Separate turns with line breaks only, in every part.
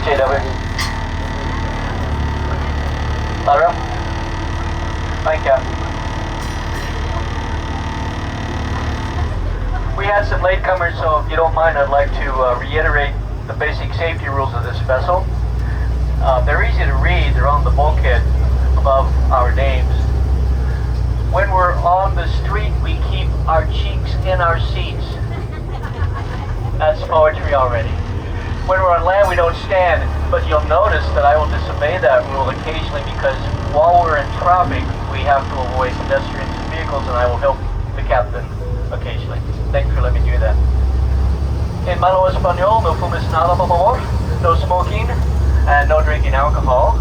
you, JW. Lateral. Thank you. We had some latecomers, so if you don't mind, I'd like to reiterate the basic safety rules of this vessel. They're easy to read. They're on the bulkhead above our names. When we're on the street, we keep our cheeks in our seats. That's poetry already. When we're on land, we don't stand, but you'll notice that I will disobey that rule occasionally because while we're in traffic, we have to avoid pedestrians and vehicles, and I will help the captain occasionally. Thank you for letting me do that. In Malo Espanol, no fumes nada, por favor. No smoking and no drinking alcohol.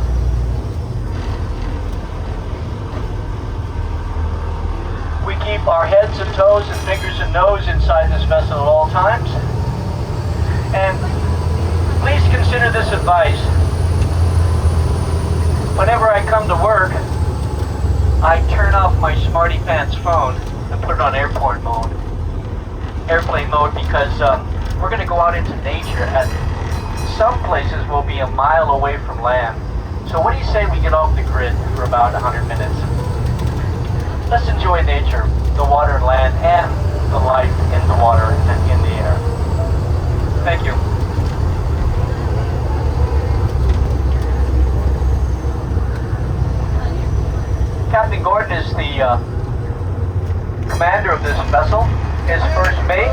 We keep our heads and toes and fingers and nose inside this vessel at all times. And please consider this advice. Whenever I come to work, I turn off my Smarty Pants phone and put it on airplane mode, because we're going to go out into nature, and some places will be a mile away from land. So what do you say we get off the grid for about 100 minutes? Let's enjoy nature, the water and land, and the life in the water and in the air. Thank you. Captain Gordon is the commander of this vessel. His first mate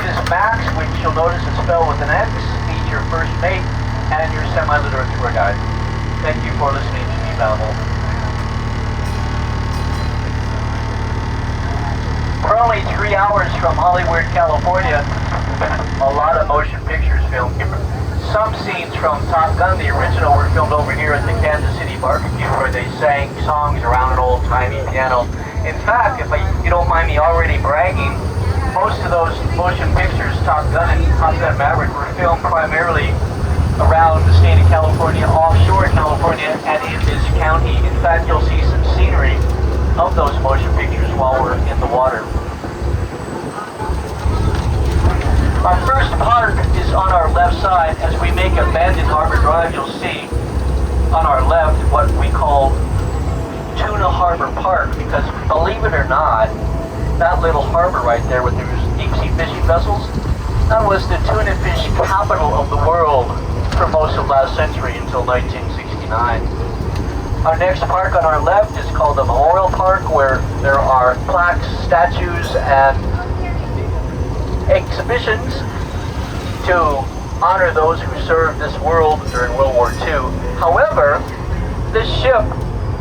is Max, which you'll notice is spelled with an X. He's your first mate and your semi-literate tour guide. Thank you for listening to me, Babel. We're only 3 hours from Hollywood, California. A lot of motion pictures filmed here. Some scenes from Top Gun, the original, were filmed over here at the Kansas City barbecue, where they sang songs around an old-timey piano. In fact, if you don't mind me already bragging, most of those motion pictures, Top Gun and Top Gun Maverick, were filmed primarily around the state of California, offshore California, and in this county. In fact, you'll see some scenery of those motion pictures while we're in the water. Our first park is on our left side. As we make a bend in Harbor Drive, you'll see on our left what we call Tuna Harbor Park, because believe it or not, that little harbor right there with those deep-sea fishing vessels, that was the tuna fish capital of the world for most of last century until 1969. Our next park on our left is called the Memorial Park, where there are plaques, statues, and exhibitions to honor those who served this world during World War II. However, this ship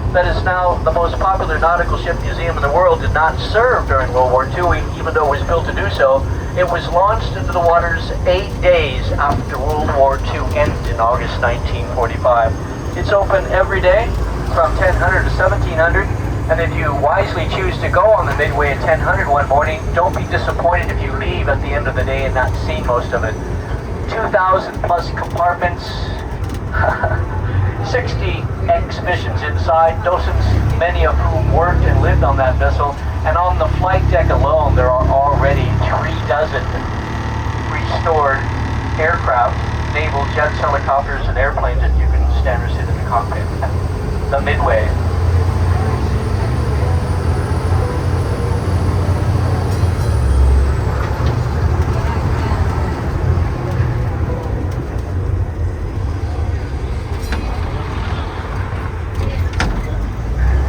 that is now the most popular nautical ship museum in the world did not serve during World War II, even though it was built to do so. It was launched into the waters 8 days after World War II ended in August 1945. It's open every day from 1000 to 1700. And if you wisely choose to go on the Midway at 1000 one morning, don't be disappointed if you leave at the end of the day and not see most of it. 2,000 plus compartments, 60 exhibitions inside, dozens, many of whom worked and lived on that vessel. And on the flight deck alone, there are already 3 dozen restored aircraft, naval jets, helicopters, and airplanes that you can stand or sit in the cockpit. The Midway.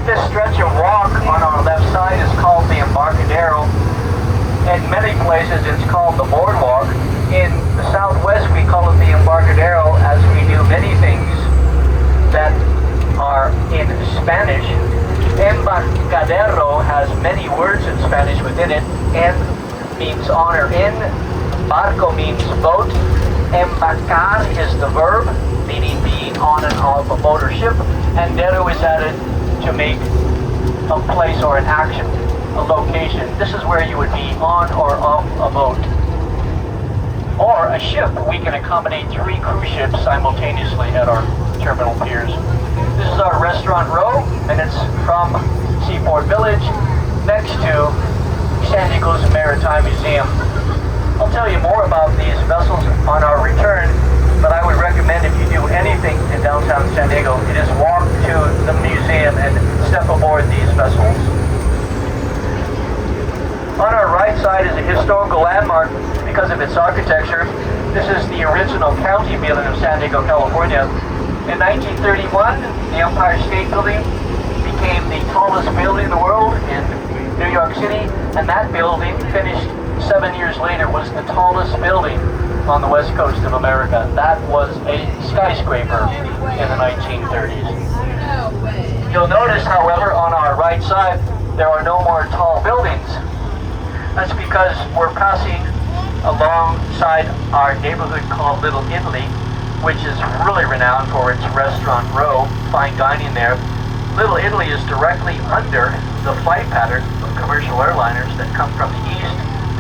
This stretch of rock on our left side is called the Embarcadero. In many places it's called the Boardwalk. In the Southwest we call it the Embarcadero, as we do many things that are in Spanish. Embarcadero has many words in Spanish within it. En means on or in, barco means boat, embarcar is the verb, meaning being on and off a boat or ship, and dero is added to make a place or an action, a location. This is where you would be on or off a boat. Or a ship. We can accommodate 3 cruise ships simultaneously at our terminal piers. This is our restaurant row, and it's from Seaport Village next to San Nicolas Maritime Museum. I'll tell you more about these vessels on our return, but I would recommend if you do anything in downtown San Diego, it is walk to the museum and step aboard these vessels. On our right side is a historical landmark because of its architecture. This is the original county building of San Diego, California. In 1931, the Empire State Building became the tallest building in the world in New York City, and that building, finished 7 years later, was the tallest building on the west coast of America. That was a skyscraper in the 1930s. You'll notice, however, on our right side, there are no more tall buildings. That's because we're passing alongside our neighborhood called Little Italy, which is really renowned for its restaurant row, fine dining there. Little Italy is directly under the flight pattern of commercial airliners that come from the east,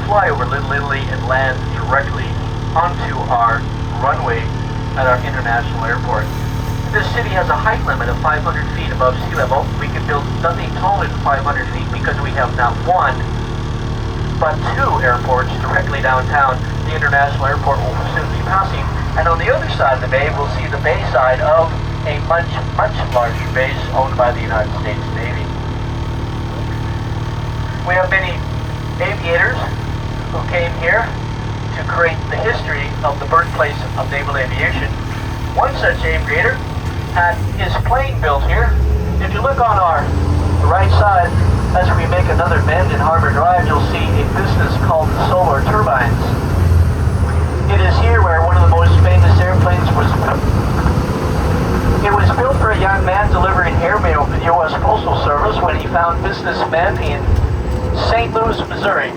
fly over Little Italy, and land directly onto our runway at our international airport. This city has a height limit of 500 feet above sea level. We can build nothing taller than 500 feet because we have not one, but two airports directly downtown. The international airport will soon be passing, and on the other side of the bay, we'll see the bay side of a much larger base owned by the United States Navy. We have many aviators who came here to create the history of the birthplace of naval aviation. One such aviator had his plane built here. If you look on our right side, as we make another bend in Harbor Drive, you'll see a business called Solar Turbines. It is here where one of the most famous airplanes was built. It was built for a young man delivering airmail for the U.S. Postal Service when he found businessmen in St. Louis, Missouri.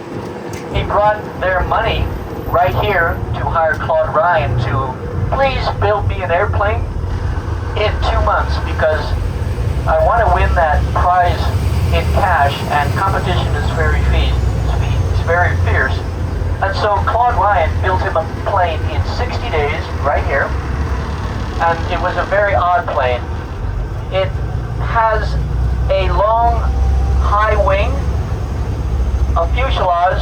He brought their money right here to hire Claude Ryan to please build me an airplane in 2 months because I want to win that prize in cash, and competition is very fierce. And so Claude Ryan built him a plane in 60 days right here, and it was a very odd plane. It has a long, high wing, a fuselage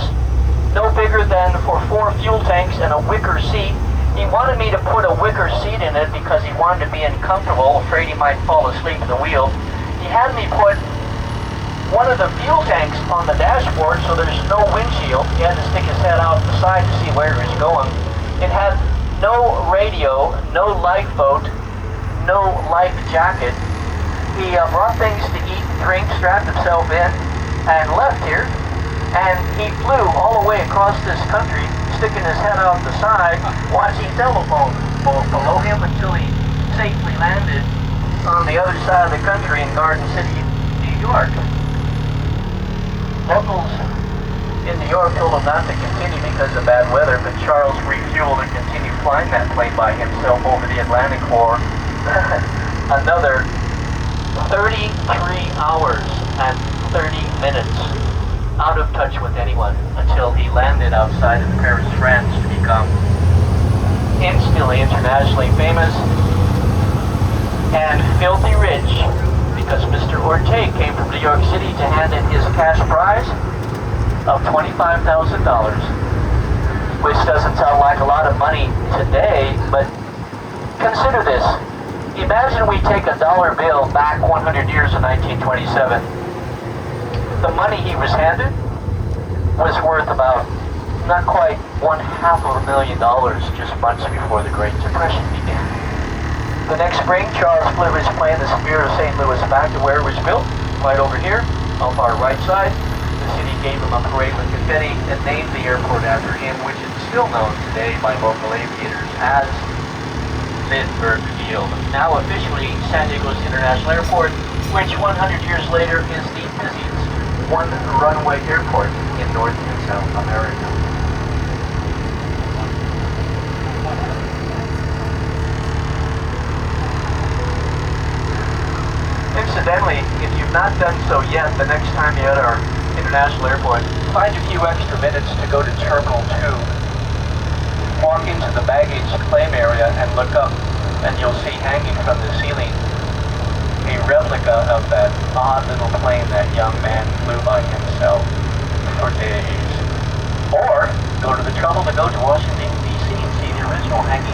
no bigger than for 4 fuel tanks, and a wicker seat. He wanted me to put a wicker seat in it because he wanted to be uncomfortable, afraid he might fall asleep at the wheel. He had me put one of the fuel tanks on the dashboard so there's no windshield. He had to stick his head out the side to see where he was going. It had no radio, no lifeboat, no life jacket. He brought things to eat and drink, strapped himself in, and left here. And he flew all the way across this country, sticking his head out the side, watching telephone poles below him until he safely landed on the other side of the country in Garden City, New York. Locals in New York told him not to continue because of bad weather, but Charles refueled and continued flying that plane by himself over the Atlantic for another 33 hours and 30 minutes, out of touch with anyone, until he landed outside of Paris, France, to become instantly internationally famous and filthy rich, because Mr. Orteig came from New York City to hand in his cash prize of $25,000, which doesn't sound like a lot of money today, but consider this. Imagine we take a dollar bill back 100 years in 1927. The money he was handed was worth about not quite $500,000 just months before the Great Depression began. The next spring, Charles flew his plane, the Spirit of St. Louis, back to where it was built, right over here, off our right side. The city gave him a parade with confetti and named the airport after him, which is still known today by local aviators as Lindbergh Field. Now officially San Diego's International Airport, which 100 years later is the busiest one-runway airport in North and South America. Incidentally, if you've not done so yet, the next time you're at our international airport, find a few extra minutes to go to Terminal 2. Walk into the baggage claim area and look up, and you'll see hanging from the ceiling a replica of that odd little plane that young man flew by himself for days. Or go to the trouble to go to Washington, D.C. and see the original hanging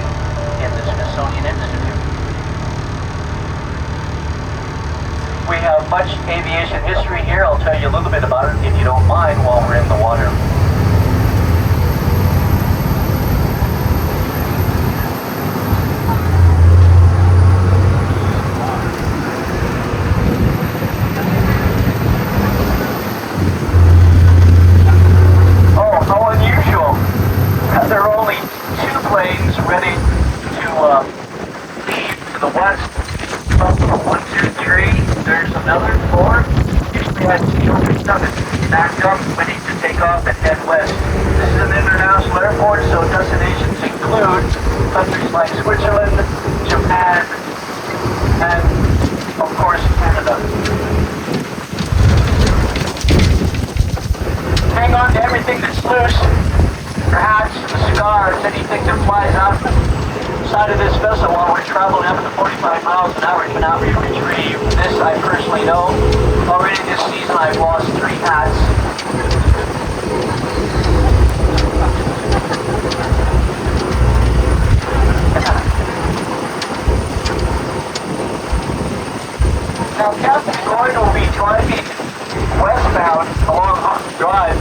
in the Smithsonian Institute. We have much aviation history here. I'll tell you a little bit about it if you don't mind while we're in the water. Oh, how unusual. There are only 2 planes ready to leave to the west. 1, 2, 3. There's another 4. Usually had 7 backed up, waiting to take off and head west. This is an international airport, so destinations include countries like Switzerland, Japan, and of course Canada. Hang on to everything that's loose. Your hats, cigars, anything that flies out side of this vessel while we're traveling up to 45 miles an hour cannot be retrieved. This I personally know. Already this season I've lost 3 hats. Now Captain Gordon will be driving westbound along Hudson Drive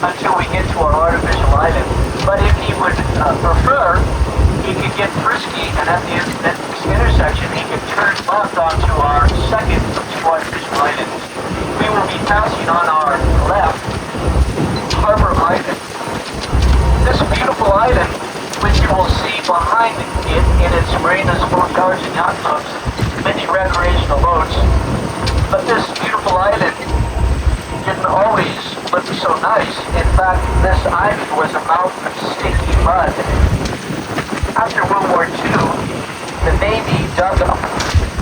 until we get to our artificial island. But if he would prefer, he could get frisky, and at this intersection, he could turn left onto our second of 2 artificial islands. We will be passing on our left Harbor Island. This beautiful island, which you will see behind it in its marinas, boatyards, and yacht clubs, many recreational boats. But this beautiful island didn't always look so nice. In fact, this island was a mountain of sticky mud. After World War II, the Navy dug up,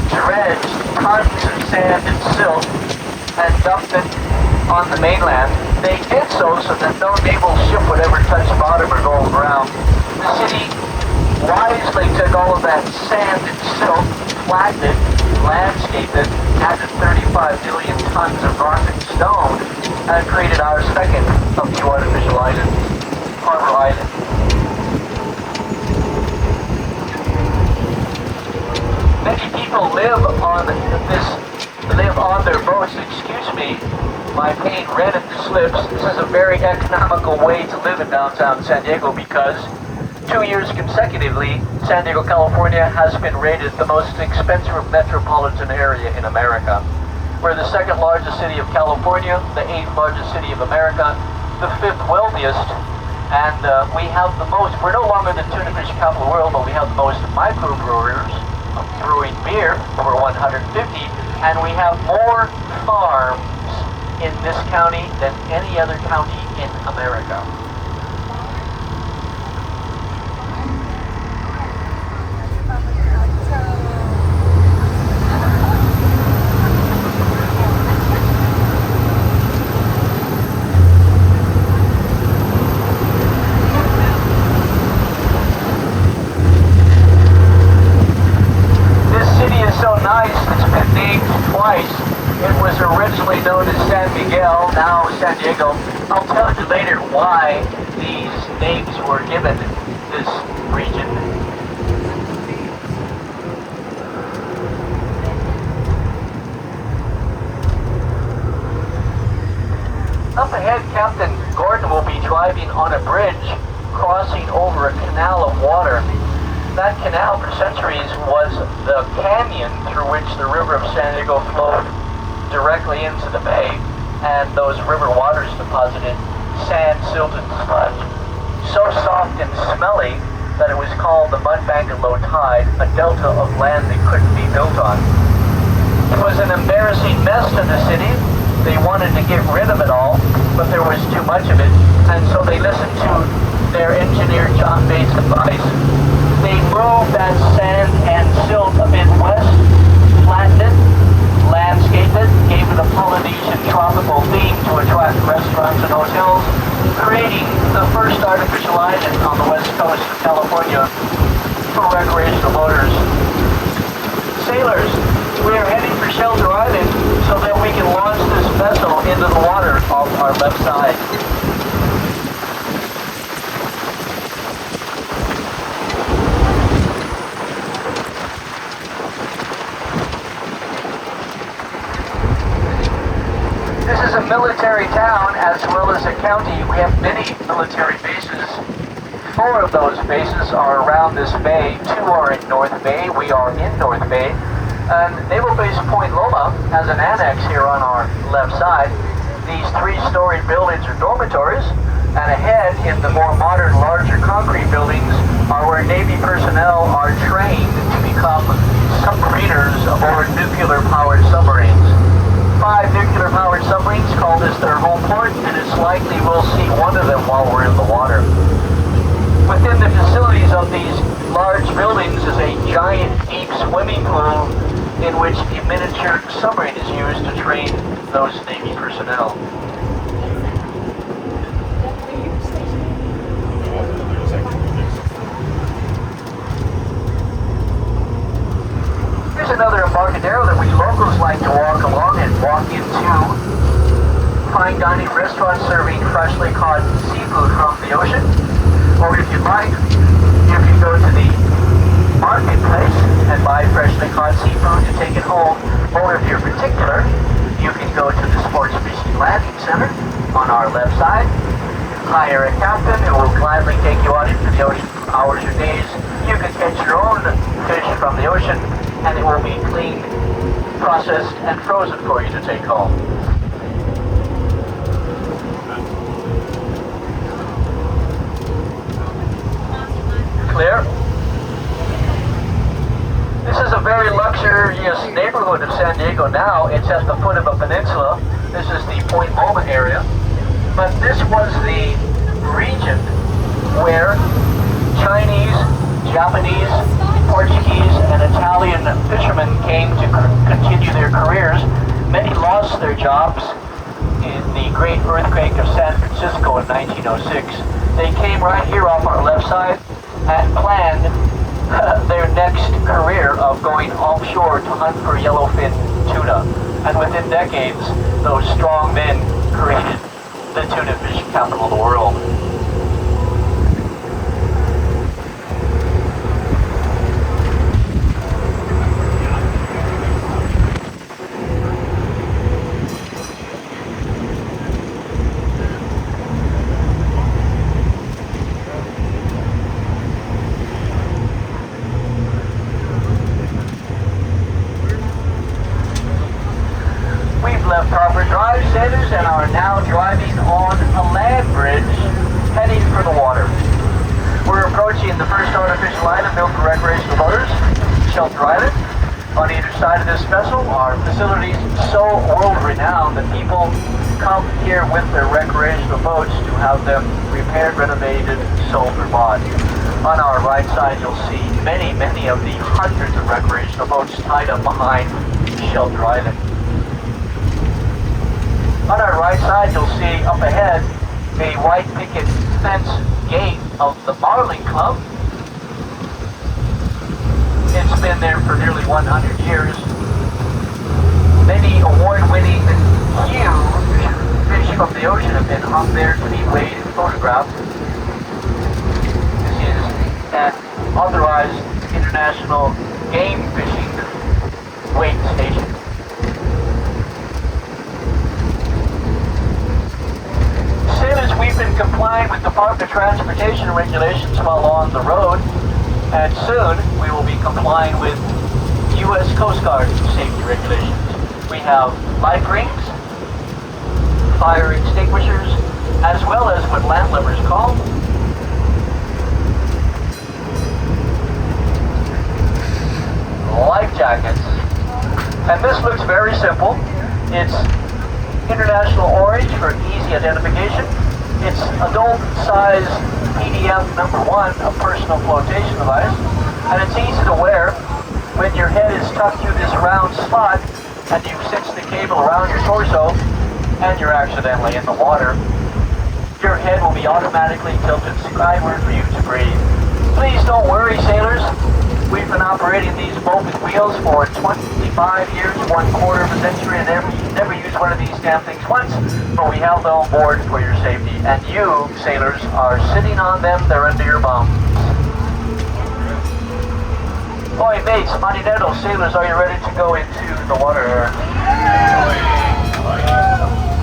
dredged tons of sand and silt, and dumped it on the mainland. They did so that no naval ship would ever touch bottom or go aground. The city wisely took all of that sand and silt, flattened it, landscaped it, added 35 million tons of rock and stone, and created our second of 2 artificial islands, Harbor Island. Many people live on their boats. Excuse me, my paint red at the slips. This is a very economical way to live in downtown San Diego because 2 years consecutively, San Diego, California has been rated the most expensive metropolitan area in America. We're the 2nd largest city of California, the 8th largest city of America, the 5th wealthiest, and we have the most, we're no longer the tuna fish capital of the world, but we have the most microbrewers brewing beer, over 150, and we have more farms in this county than any other county in America. Known as San Miguel, now San Diego. I'll tell you later why these names were given this region. Up ahead, Captain Gordon will be driving on a bridge crossing over a canal of water. That canal for centuries was the canyon through which the river of San Diego flowed directly into the bay, and those river waters deposited sand, silt, and sludge, so soft and smelly that it was called the mud bank at low tide, a delta of land that couldn't be built on. It was an embarrassing mess to the city. They wanted to get rid of it all, but there was too much of it, and so they listened to their engineer John Bates' advice. They moved that sand and silt a bit west, flattened it, landscaped it, gave it a Polynesian tropical theme to attract restaurants and hotels, creating the first artificial island on the west coast of California for recreational boaters. Sailors, we are heading for Shelter Island so that we can launch this vessel into the water off our left side. County, we have many military bases. 4 of those bases are around this bay. 2 are in North Bay. We are in North Bay. And Naval Base Point Loma has an annex here on our left side. These 3-story buildings are dormitories. And ahead, in the more modern, larger concrete buildings, are where Navy personnel are trained to become submariners aboard nuclear-powered submarines. 5 nuclear-powered submarines call this their home port, and it's likely we'll see one of them while we're in the water. Within the facilities of these large buildings is a giant deep swimming pool in which a miniature submarine is used to train those Navy personnel. Here's another Embarcadero that we locals like to walk along and walk into. Fine dining restaurant serving freshly caught seafood from the ocean. Or if you'd like, you can go to the marketplace and buy freshly caught seafood to take it home. Or if you're particular, you can go to the Sports Fishing Landing Center on our left side. Hire a captain who will gladly take you out into the ocean for hours or days. You can catch your own fish from the ocean, and it will be cleaned, processed, and frozen for you to take home. Clear? This is a very luxurious neighborhood of San Diego now. It's at the foot of a peninsula. This is the Point Loma area. But this was the region where Chinese, Japanese, Portuguese, and Italian fishermen came to continue their careers. Many lost their jobs in the great earthquake of San Francisco in 1906. They came right here off our left side and planned their next career of going offshore to hunt for yellowfin tuna. And within decades, those strong men created the tuna fishing capital of the world. Left Harbor Drive, sailors, and are now driving on a land bridge heading for the water. We're approaching the first artificial island built for recreational boaters, Shelter Island. On either side of this vessel are facilities so world-renowned that people come here with their recreational boats to have them repaired, renovated, sold, or bought. On our right side, you'll see many of the hundreds of recreational boats tied up behind Shelter Island. On our right side, you'll see up ahead a white picket fence gate of the Marlin Club. It's been there for nearly 100 years. Many award-winning huge fish from the ocean have been hung there to be weighed and photographed. This is an authorized international game fishing weight station. Sailors, we've been complying with Department of Transportation regulations while on the road, and soon we will be complying with U.S. Coast Guard safety regulations. We have life rings, fire extinguishers, as well as what landlubbers call life jackets. And this looks very simple. It's international orange for easy identification. It's adult-size PDF number 1, a personal flotation device, and it's easy to wear. When your head is tucked through this round slot and you cinch the cable around your torso and you're accidentally in the water, your head will be automatically tilted skyward for you to breathe. Please don't worry, sailors. We've been operating these boats with wheels for 25 years, 1/4 of a century, and never used one of these damn things once, but we have them on board for your safety. And you, sailors, are sitting on them, they're under your bums. Oi, mates, Marinero, sailors, are you ready to go into the water?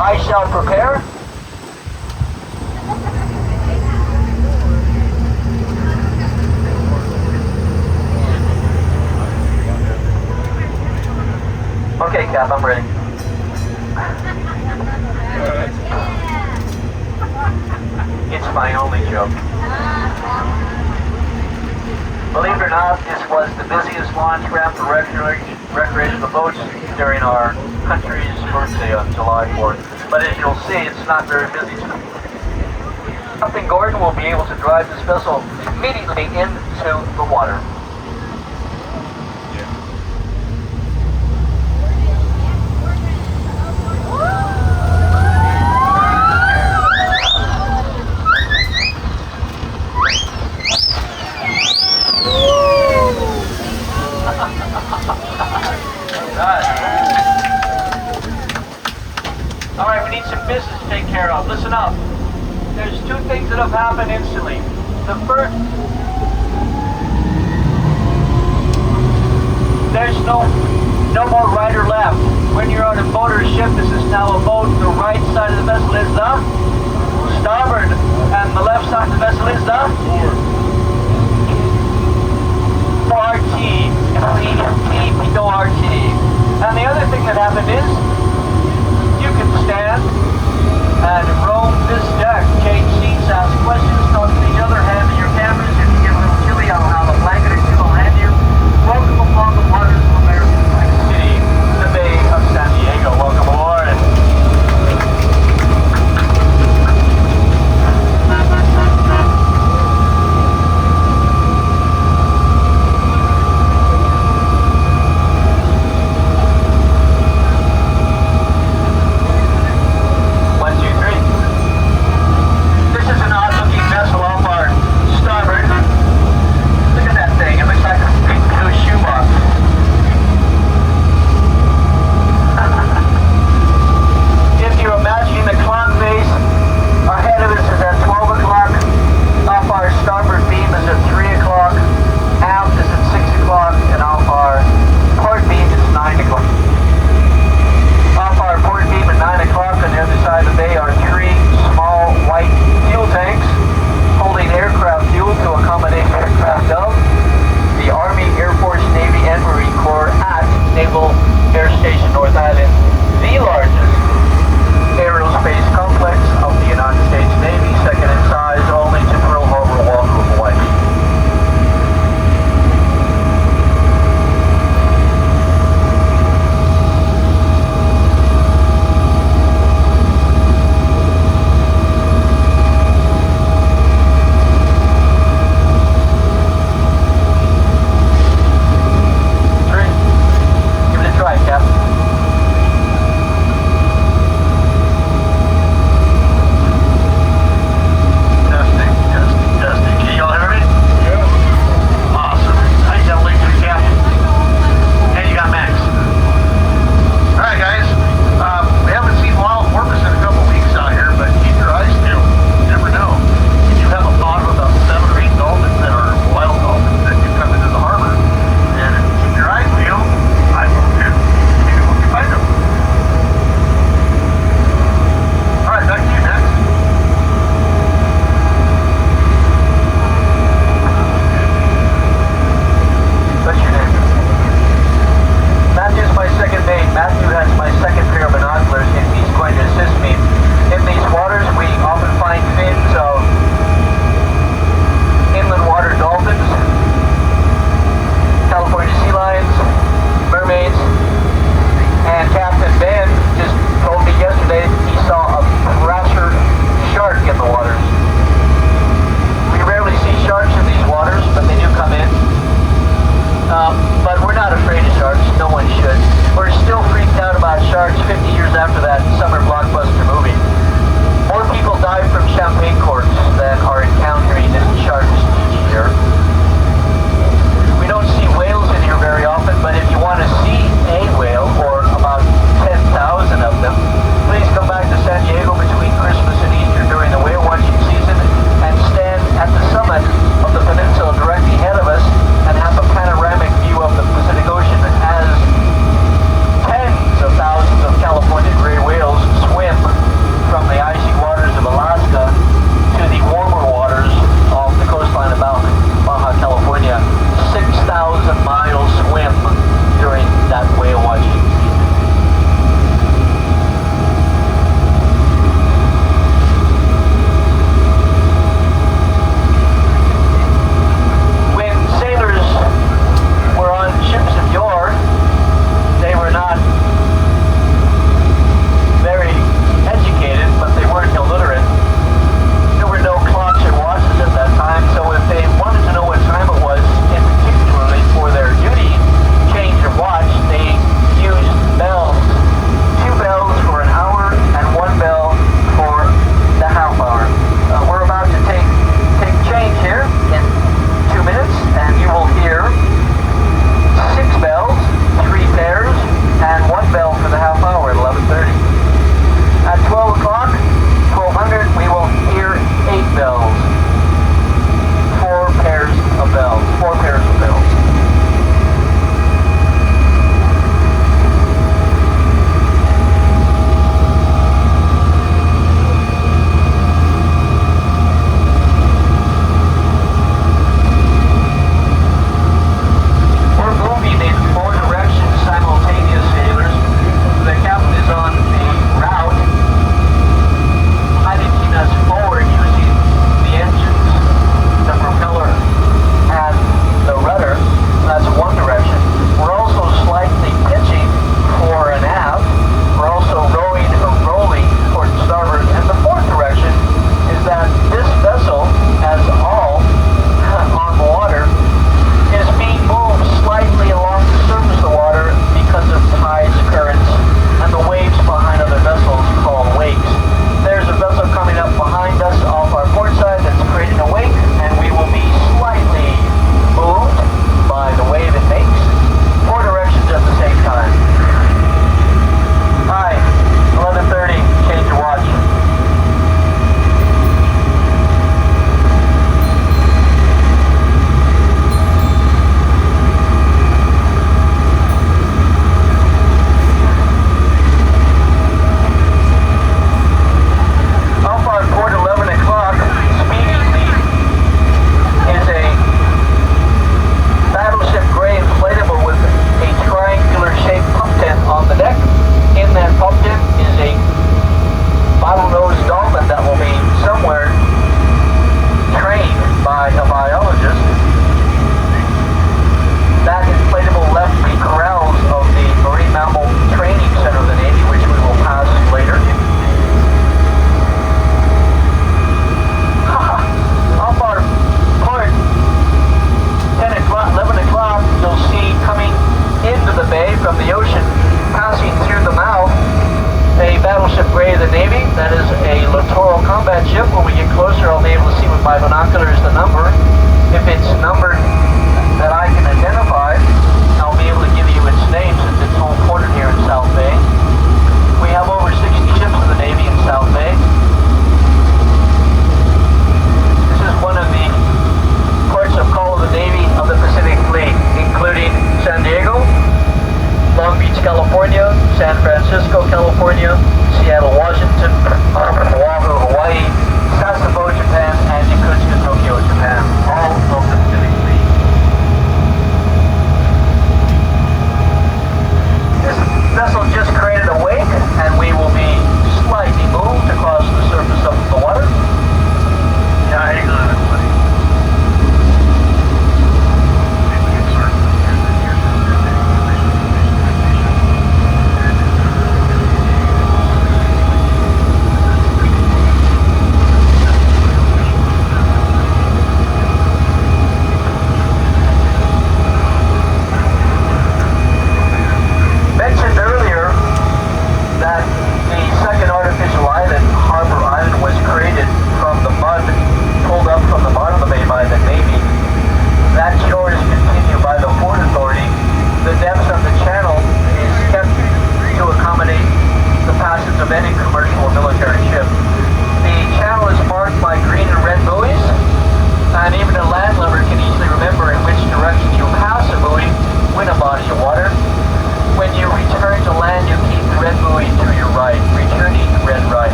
I shall prepare. Cap, I'm ready. It's my only joke. Believe it or not, this was the busiest launch ramp for recreational boats during our country's birthday on July 4th. But as you'll see, it's not very busy today. Captain Gordon will be able to drive this vessel immediately into the water. All right, we need some business to take care of. Listen up. There's two things that have happened instantly. The first, there's no more right or left. When you're on a boat or a ship, this is now a boat. The right side of the vessel is the starboard, and the left side of the vessel is the RT. P-O-R-T. And the other thing that happened is you can stand and roam this deck, change seats, ask questions, talk to each other, hand in your cameras. If you get a little chilly, I'll have a blanket or two, I'll hand you. Welcome upon the waters of American City, the Bay of San Diego. Welcome aboard.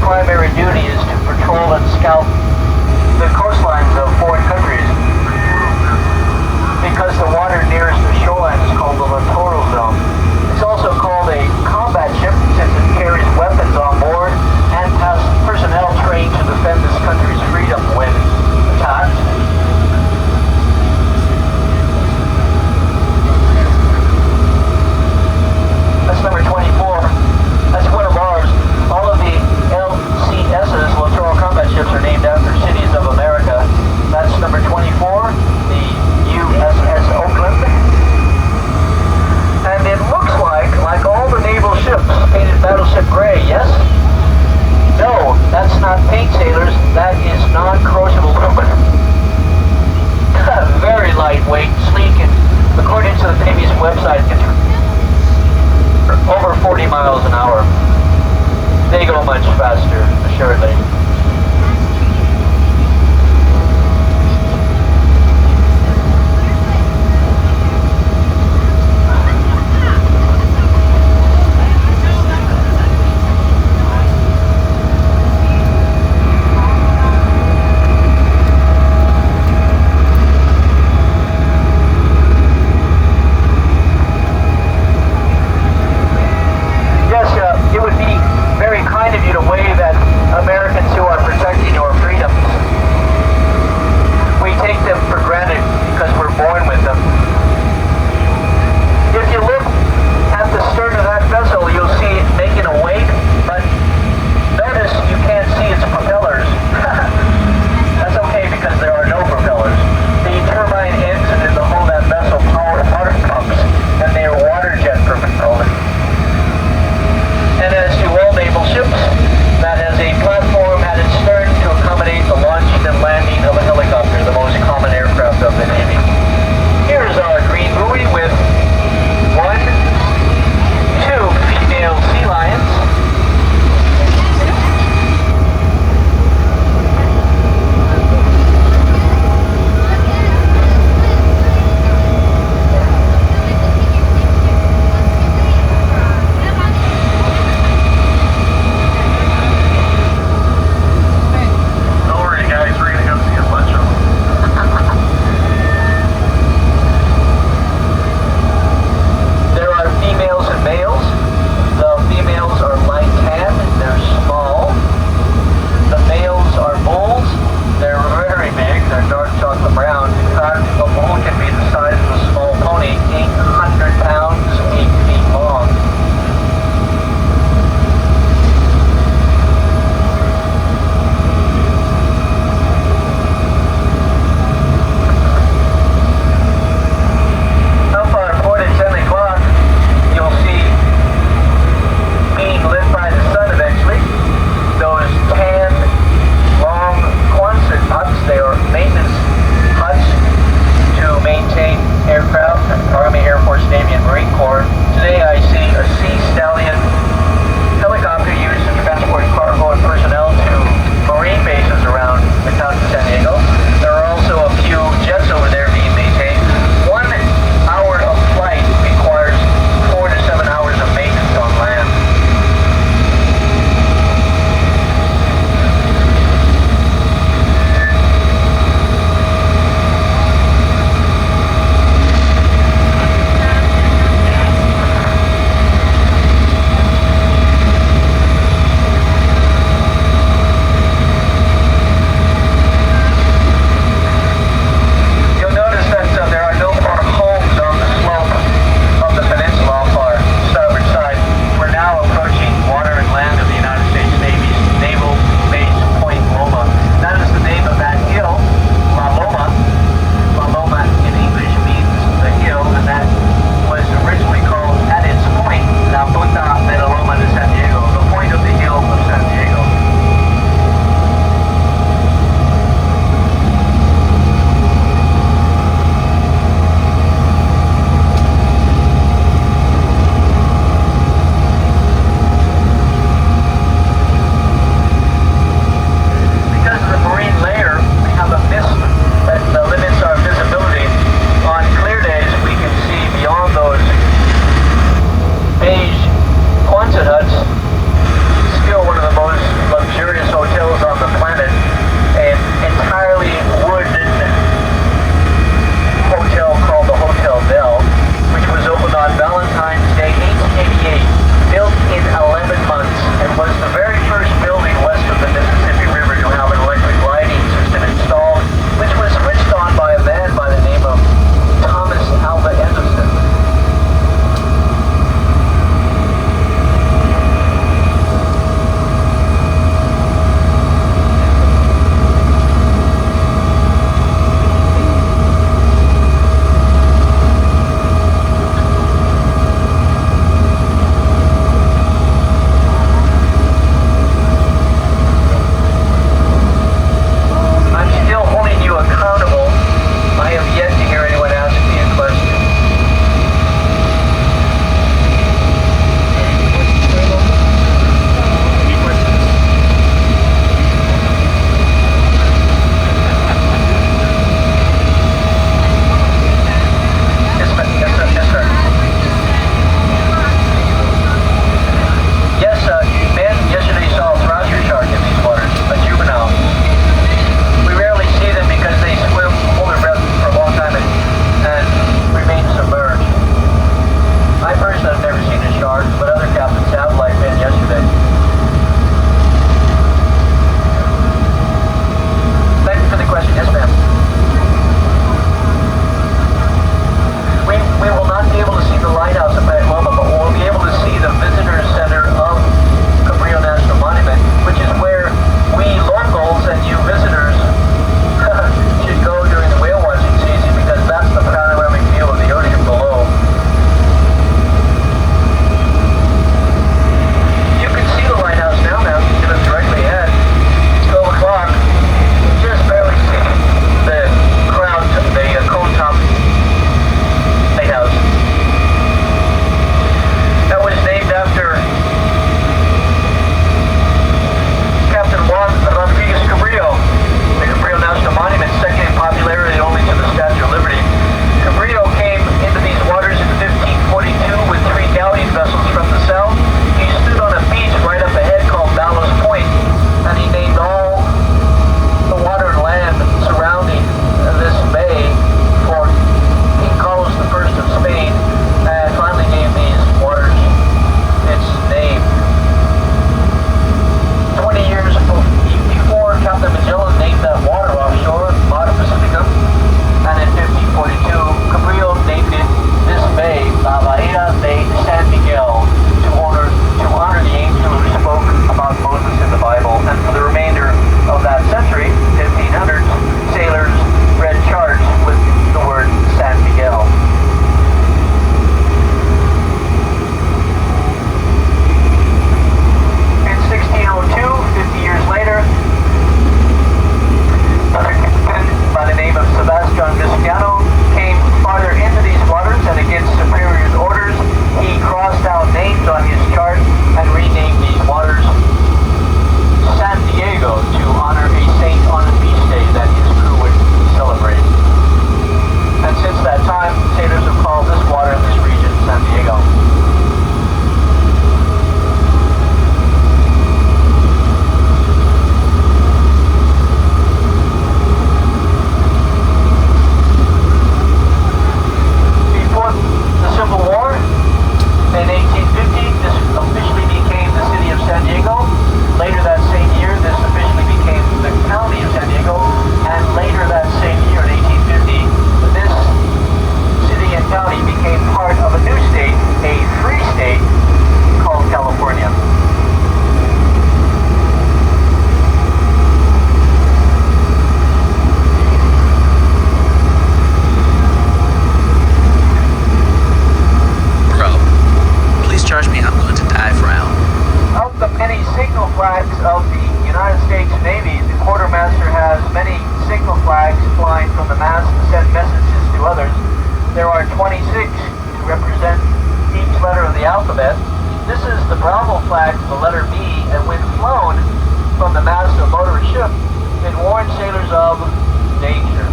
primary duty is to patrol and scout the coastlines of foreign countries. Because the water nearest the shoreline is called the littoral zone. It's also called a combat ship since it carries weapons on board and has personnel trained to defend this country's freedom when attacked. That's number 24. That's one of ours. All of the LCSs, Littoral Combat Ships, are named after cities of America. That's number 24, the USS Oakland. And it looks like all the naval ships, painted battleship gray, yes? No, that's not paint sailors, that is non-corrosive aluminum. Very lightweight, sleek, and according to the Navy's website, it's over 40 miles an hour. They go much faster, assuredly. It would be very kind of you to wave at American mast to send messages to others. There are 26 to represent each letter of the alphabet. This is the Bravo flag to the letter B, and when flown from the mast of a motor ship, it warns sailors of danger.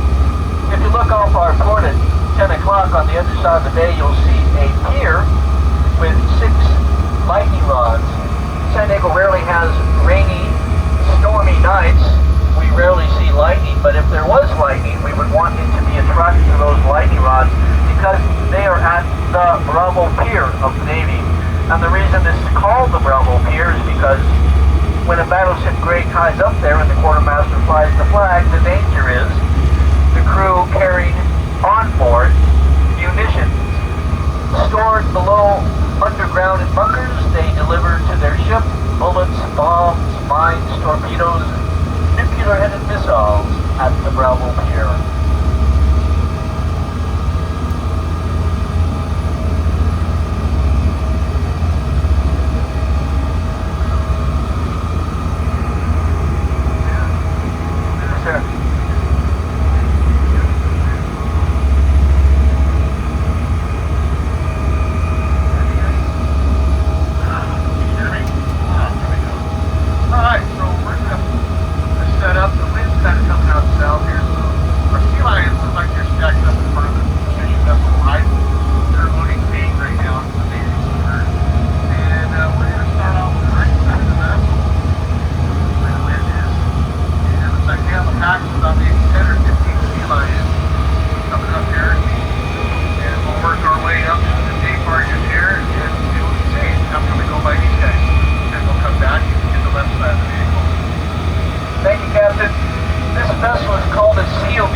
If you look off our port at 10 o'clock on the other side of the bay, you'll see a pier with 6 lightning rods. San Diego rarely has rainy, stormy nights. We rarely see lightning, but if there was lightning, we would want it to be attracted to those lightning rods because they are at the Bravo Pier of the Navy. And the reason this is called the Bravo Pier is because when a battleship Grey ties up there and the quartermaster flies the flag, the danger is the crew carrying on board munitions stored below underground in bunkers. They deliver to their ship bullets, bombs, mines, torpedoes, nuclear-headed missiles at the Bravo Pier.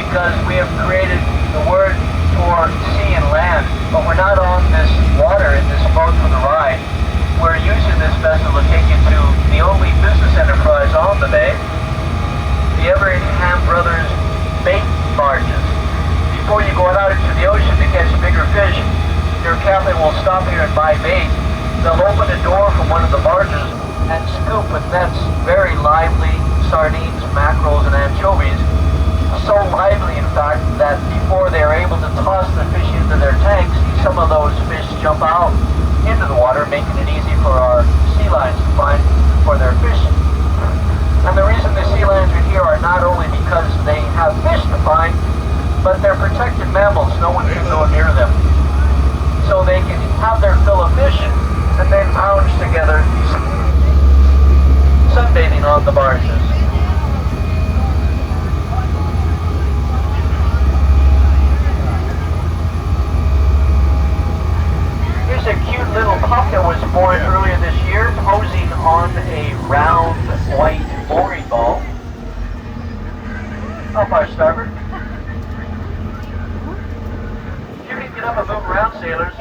Because we have created the word for sea and land, but we're not on this water in this boat for the ride. We're using this vessel to take you to the only business enterprise on the bay, the Everingham Brothers bait barges. Before you go out into the ocean to catch bigger fish, your captain will stop here and buy bait. They'll open a door from one of the barges and scoop with nets very lively sardines, mackerels, and anchovies. So lively, in fact, that before they are able to toss the fish into their tanks, some of those fish jump out into the water, making it easy for our sea lions to find for their fish. And the reason the sea lions are here are not only because they have fish to find, but they're protected mammals. No one can go near them. So they can have their fill of fish and then lounge together, sunbathing on the barges. Here's a cute little pup that was born earlier this year, posing on a round white mooring ball. Up our starboard. You can get up and move around, sailors.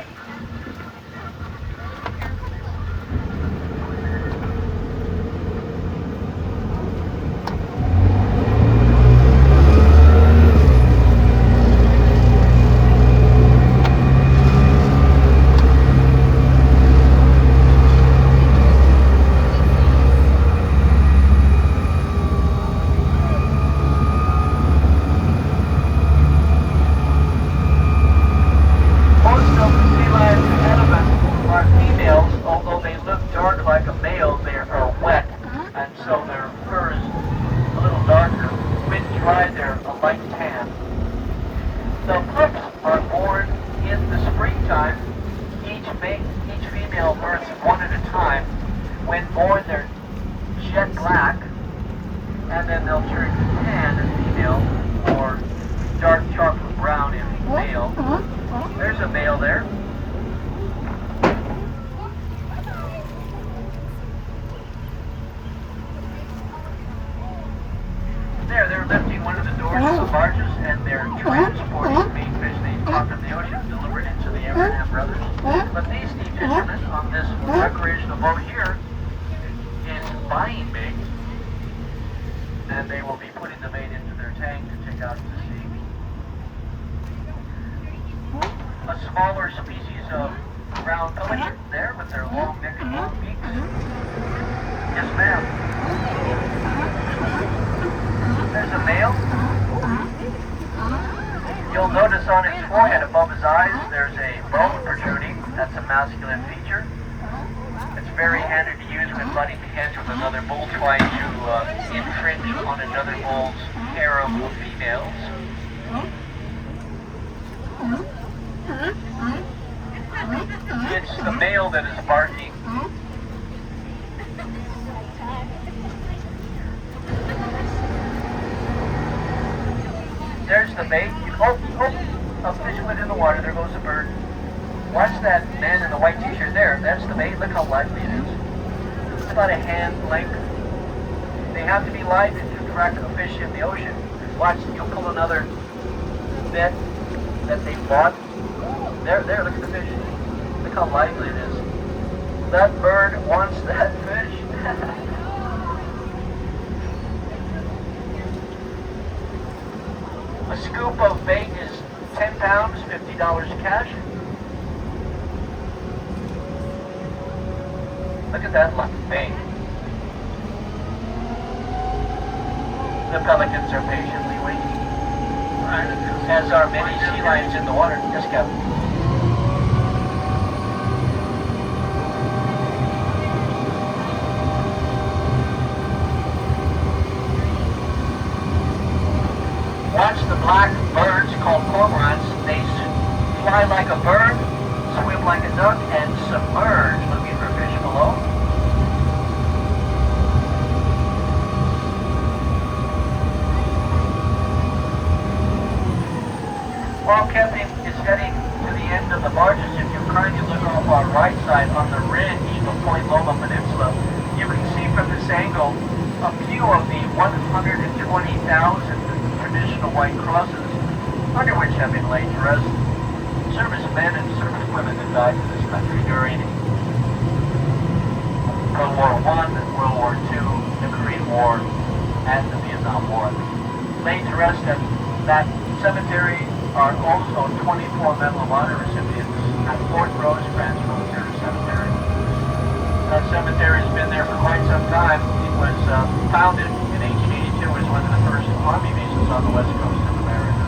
They're lifting one of the doors of the barges and they're transporting bait fish they caught from the ocean, delivered into the Everingham Brothers. But these deep fishermen on this recreational boat here is buying bait, and they will be putting the bait into their tank to take out to sea. A smaller species of brown pelican there with their long neck and long beaks. Yes, ma'am. There's a male. on his forehead above his eyes, there's a bone protruding. That's a masculine feature. It's very handy to use when butting heads with another bull trying to infringe on another bull's harem of females. It's the male that is barking. There's the bait. A fish went in the water. There goes a bird. Watch that man in the white t-shirt there. That's the bait. Look how lively it is. It's about a hand length. They have to be lively to attract a fish in the ocean. Watch, you'll pull another net that they bought. There, look at the fish. Look how lively it is. That bird wants that fish. A scoop of bait is 10 pounds, $50 cash. Look at that bait. The pelicans are patiently waiting. As are many sea lions in the water. Yes, Captain. Watch the black birds called cormorants. They fly like a bird, swim like a duck, and submerge looking for fish below. While Captain is heading to the end of the barges, if you kindly look off our right side on the ridge of Point Loma Peninsula, you can see from this angle a few of the 120,000 traditional white crosses under which have been laid to rest servicemen and servicewomen that died in this country during World War I, World War II, the Korean War, and the Vietnam War. Laid to rest at that cemetery are also 24 Medal of Honor recipients at Fort Rosecrans Military Cemetery. That cemetery has been there for quite some time. It was founded in 1882 as one of the first Army bases on the west coast of America.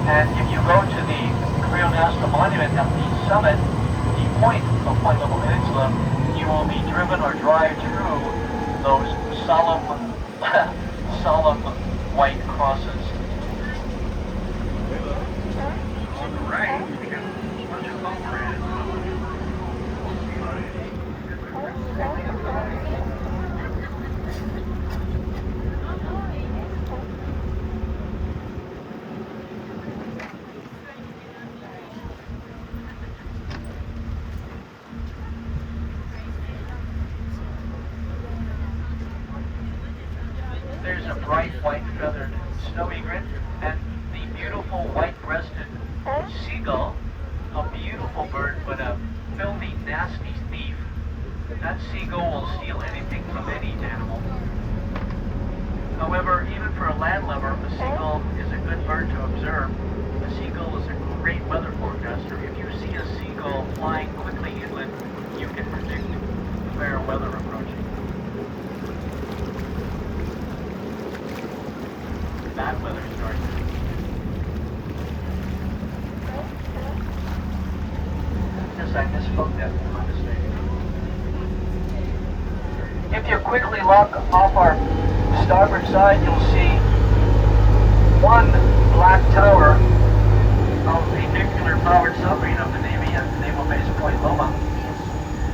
And if you go to the Creel National Monument at the summit, the point of Point Loma Peninsula, you will be driven or drive through those solemn white crosses. Right. There's a bright white feathered snow egret and the beautiful white-breasted seagull, a beautiful bird but a filthy, nasty thief. That seagull will steal anything from any animal. However, even for a land lover, a seagull is a good bird to observe. A seagull is a great weather forecaster. If you see a seagull flying quickly inland, you can predict fair weather approaching. Bad weather starts. Yes, I misspoke that. My mistake. If you quickly look off our starboard side, you'll see one black tower of the nuclear-powered submarine of the Navy at Naval Base Point Loma.